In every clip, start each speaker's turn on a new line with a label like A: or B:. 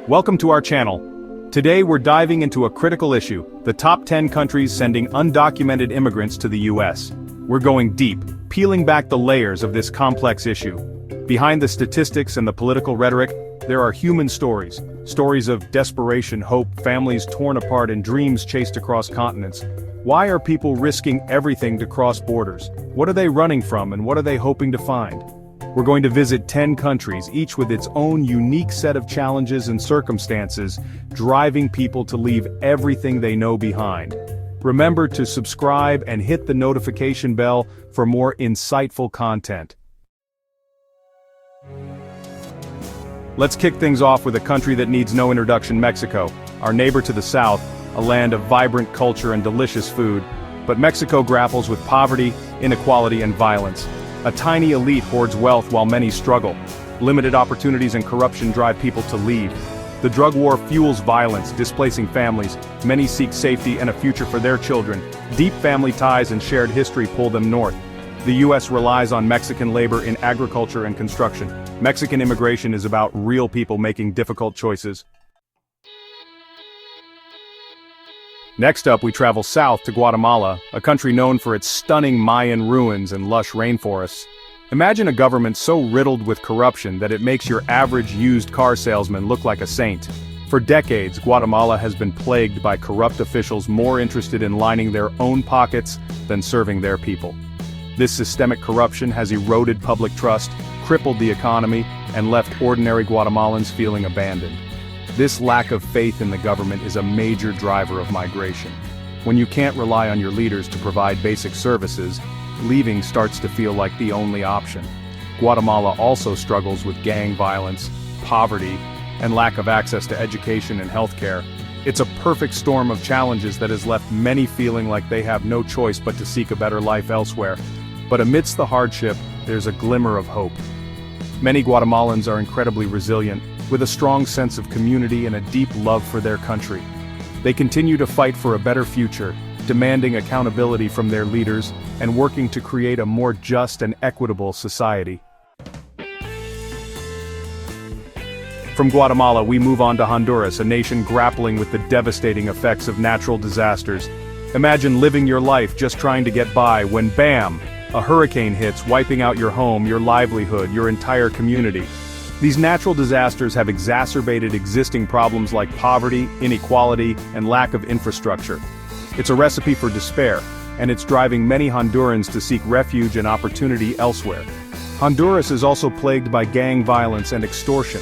A: Welcome to our channel. Today we're diving into a critical issue, the top 10 countries sending undocumented immigrants to the US. We're going deep, peeling back the layers of this complex issue. Behind the statistics and the political rhetoric, there are human stories. Stories of desperation, hope, families torn apart and dreams chased across continents. Why are people risking everything to cross borders? What are they running from and what are they hoping to find? We're going to visit 10 countries, each with its own unique set of challenges and circumstances, driving people to leave everything they know behind. Remember to subscribe and hit the notification bell for more insightful content. Let's kick things off with a country that needs no introduction, Mexico, our neighbor to the south, a land of vibrant culture and delicious food. But Mexico grapples with poverty, inequality, and violence. A tiny elite hoards wealth while many struggle. Limited opportunities and corruption drive people to leave. The drug war fuels violence, displacing families. Many seek safety and a future for their children. Deep family ties and shared history pull them north. The U.S. relies on Mexican labor in agriculture and construction. Mexican immigration is about real people making difficult choices. Next up, we travel south to Guatemala, a country known for its stunning Mayan ruins and lush rainforests. Imagine a government so riddled with corruption that it makes your average used car salesman look like a saint. For decades, Guatemala has been plagued by corrupt officials more interested in lining their own pockets than serving their people. This systemic corruption has eroded public trust, crippled the economy, and left ordinary Guatemalans feeling abandoned. This lack of faith in the government is a major driver of migration. When you can't rely on your leaders to provide basic services, leaving starts to feel like the only option. Guatemala also struggles with gang violence, poverty, and lack of access to education and healthcare. It's a perfect storm of challenges that has left many feeling like they have no choice but to seek a better life elsewhere. But amidst the hardship, there's a glimmer of hope. Many Guatemalans are incredibly resilient, with a strong sense of community and a deep love for their country. They continue to fight for a better future, demanding accountability from their leaders, and working to create a more just and equitable society. From Guatemala, we move on to Honduras, a nation grappling with the devastating effects of natural disasters. Imagine living your life just trying to get by when BAM! A hurricane hits, wiping out your home, your livelihood, your entire community. These natural disasters have exacerbated existing problems like poverty, inequality, and lack of infrastructure. It's a recipe for despair, and it's driving many Hondurans to seek refuge and opportunity elsewhere. Honduras is also plagued by gang violence and extortion,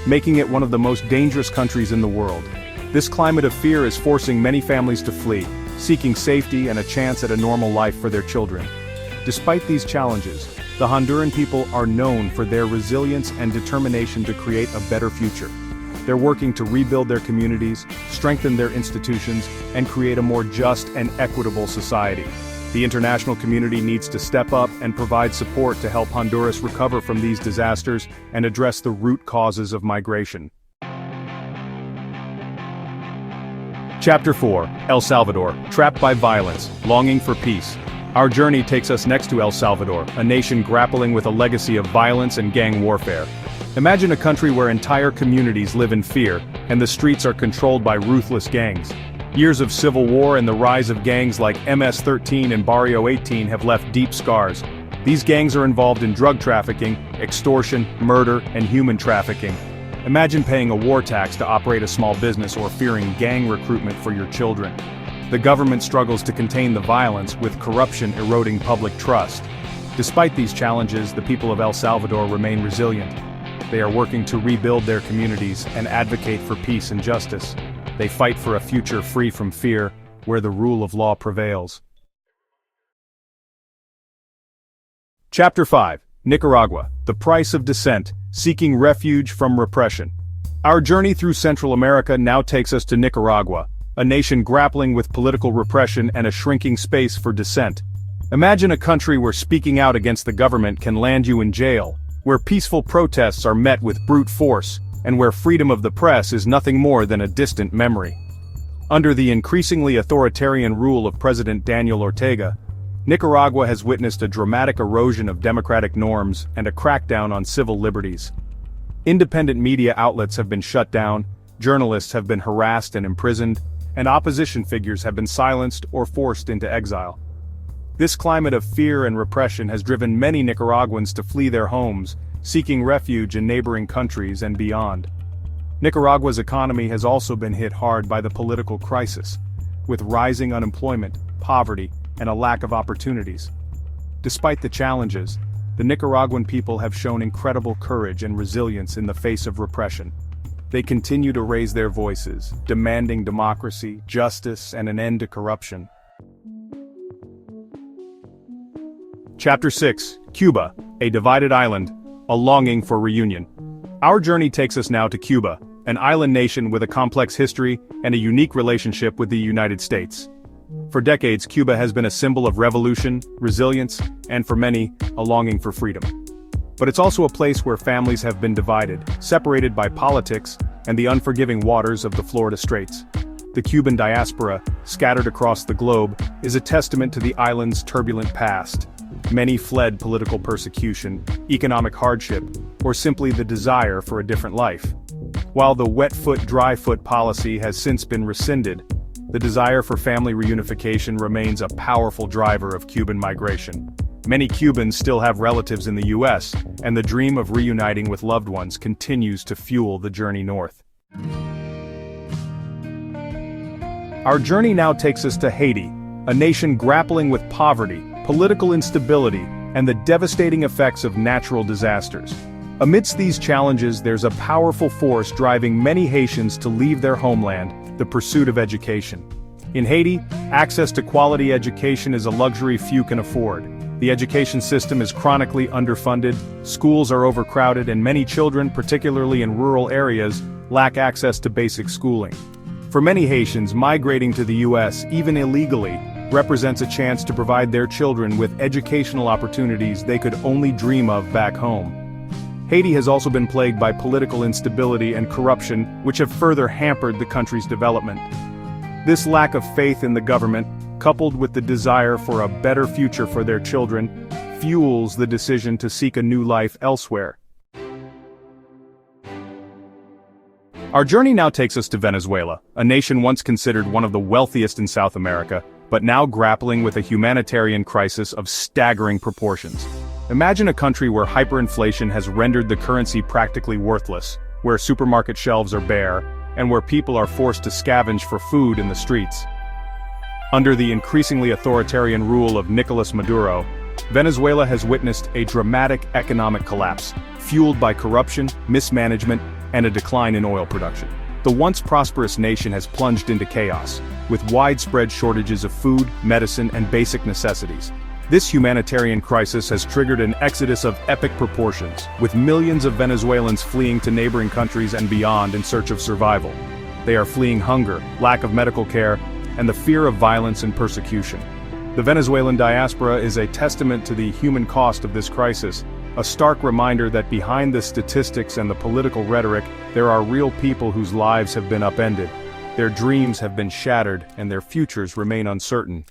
A: making it one of the most dangerous countries in the world. This climate of fear is forcing many families to flee, seeking safety and a chance at a normal life for their children. Despite these challenges, the Honduran people are known for their resilience and determination to create a better future. They're working to rebuild their communities, strengthen their institutions, and create a more just and equitable society. The international community needs to step up and provide support to help Honduras recover from these disasters and address the root causes of migration. Chapter 4, El Salvador, trapped by violence, longing for peace. Our journey takes us next to El Salvador, a nation grappling with a legacy of violence and gang warfare. Imagine a country where entire communities live in fear, and the streets are controlled by ruthless gangs. Years of civil war and the rise of gangs like MS-13 and Barrio 18 have left deep scars. These gangs are involved in drug trafficking, extortion, murder, and human trafficking. Imagine paying a war tax to operate a small business or fearing gang recruitment for your children. The government struggles to contain the violence, with corruption eroding public trust. Despite these challenges, the people of El Salvador remain resilient. They are working to rebuild their communities and advocate for peace and justice. They fight for a future free from fear, where the rule of law prevails. Chapter 5, Nicaragua, the price of dissent, seeking refuge from repression. Our journey through Central America now takes us to Nicaragua, a nation grappling with political repression and a shrinking space for dissent. Imagine a country where speaking out against the government can land you in jail, where peaceful protests are met with brute force, and where freedom of the press is nothing more than a distant memory. Under the increasingly authoritarian rule of President Daniel Ortega, Nicaragua has witnessed a dramatic erosion of democratic norms and a crackdown on civil liberties. Independent media outlets have been shut down, journalists have been harassed and imprisoned, and opposition figures have been silenced or forced into exile. This climate of fear and repression has driven many Nicaraguans to flee their homes, seeking refuge in neighboring countries and beyond. Nicaragua's economy has also been hit hard by the political crisis, with rising unemployment, poverty, and a lack of opportunities. Despite the challenges, the Nicaraguan people have shown incredible courage and resilience in the face of repression. They continue to raise their voices, demanding democracy, justice, and an end to corruption. Chapter 6, Cuba, a divided island, a longing for reunion. Our journey takes us now to Cuba, an island nation with a complex history and a unique relationship with the United States. For decades, Cuba has been a symbol of revolution, resilience, and for many, a longing for freedom. But it's also a place where families have been divided, separated by politics and the unforgiving waters of the Florida Straits. The Cuban diaspora, scattered across the globe, is a testament to the island's turbulent past. Many fled political persecution, economic hardship, or simply the desire for a different life. While the wet foot, dry foot policy has since been rescinded, the desire for family reunification remains a powerful driver of Cuban migration. Many Cubans still have relatives in the U.S., and the dream of reuniting with loved ones continues to fuel the journey north. Our journey now takes us to Haiti, a nation grappling with poverty, political instability, and the devastating effects of natural disasters. Amidst these challenges, there's a powerful force driving many Haitians to leave their homeland: the pursuit of education. In Haiti, access to quality education is a luxury few can afford. The education system is chronically underfunded, schools are overcrowded, and many children, particularly in rural areas, lack access to basic schooling. For many Haitians, migrating to the U.S., even illegally, represents a chance to provide their children with educational opportunities they could only dream of back home. Haiti has also been plagued by political instability and corruption, which have further hampered the country's development. This lack of faith in the government, coupled with the desire for a better future for their children, fuels the decision to seek a new life elsewhere. Our journey now takes us to Venezuela, a nation once considered one of the wealthiest in South America, but now grappling with a humanitarian crisis of staggering proportions. Imagine a country where hyperinflation has rendered the currency practically worthless, where supermarket shelves are bare, and where people are forced to scavenge for food in the streets. Under the increasingly authoritarian rule of Nicolás Maduro, Venezuela has witnessed a dramatic economic collapse, fueled by corruption, mismanagement, and a decline in oil production. The once prosperous nation has plunged into chaos, with widespread shortages of food, medicine, and basic necessities. This humanitarian crisis has triggered an exodus of epic proportions, with millions of Venezuelans fleeing to neighboring countries and beyond in search of survival. They are fleeing hunger, lack of medical care, and the fear of violence and persecution. The Venezuelan diaspora is a testament to the human cost of this crisis, a stark reminder that behind the statistics and the political rhetoric, there are real people whose lives have been upended. Their dreams have been shattered, and their futures remain uncertain.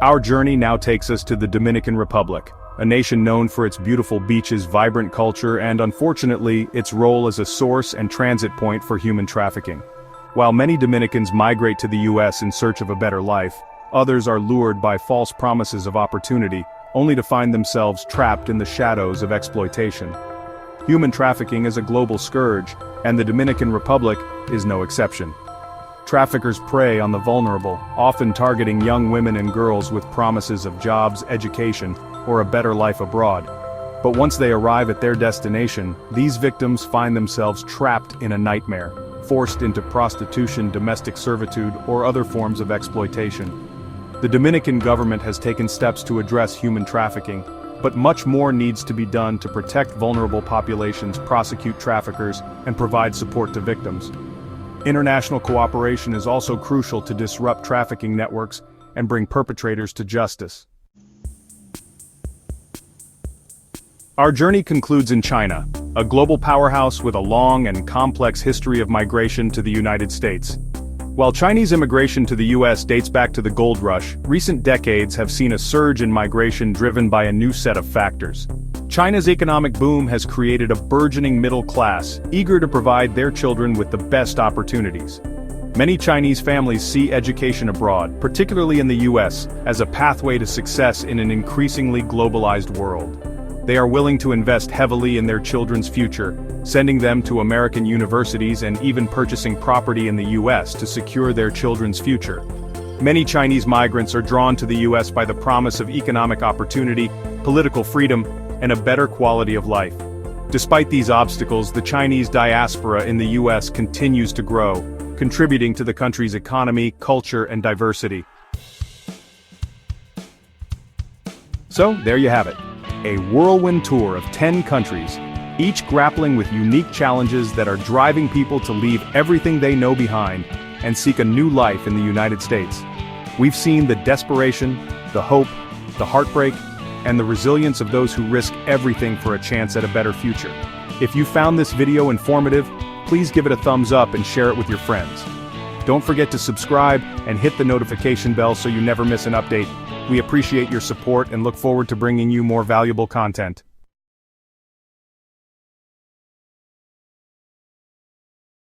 A: Our journey now takes us to the Dominican Republic, a nation known for its beautiful beaches, vibrant culture, and unfortunately, its role as a source and transit point for human trafficking. While many Dominicans migrate to the U.S. in search of a better life, others are lured by false promises of opportunity, only to find themselves trapped in the shadows of exploitation. Human trafficking is a global scourge, and the Dominican Republic is no exception. Traffickers prey on the vulnerable, often targeting young women and girls with promises of jobs, education, or a better life abroad. But once they arrive at their destination, these victims find themselves trapped in a nightmare, forced into prostitution, domestic servitude, or other forms of exploitation. The Dominican government has taken steps to address human trafficking, but much more needs to be done to protect vulnerable populations, prosecute traffickers, and provide support to victims. International cooperation is also crucial to disrupt trafficking networks and bring perpetrators to justice. Our journey concludes in China, a global powerhouse with a long and complex history of migration to the United States. While Chinese immigration to the U.S. dates back to the gold rush, recent decades have seen a surge in migration driven by a new set of factors. China's economic boom has created a burgeoning middle class, eager to provide their children with the best opportunities. Many Chinese families see education abroad, particularly in the US, as a pathway to success in an increasingly globalized world. They are willing to invest heavily in their children's future, sending them to American universities and even purchasing property in the US to secure their children's future. Many Chinese migrants are drawn to the US by the promise of economic opportunity, political freedom, and a better quality of life. Despite these obstacles, the Chinese diaspora in the US continues to grow, contributing to the country's economy, culture, and diversity. So, there you have it. A whirlwind tour of 10 countries, each grappling with unique challenges that are driving people to leave everything they know behind and seek a new life in the United States. We've seen the desperation, the hope, the heartbreak, and the resilience of those who risk everything for a chance at a better future. If you found this video informative, please give it a thumbs up and share it with your friends. Don't forget to subscribe and hit the notification bell so you never miss an update. We appreciate your support and look forward to bringing you more valuable content.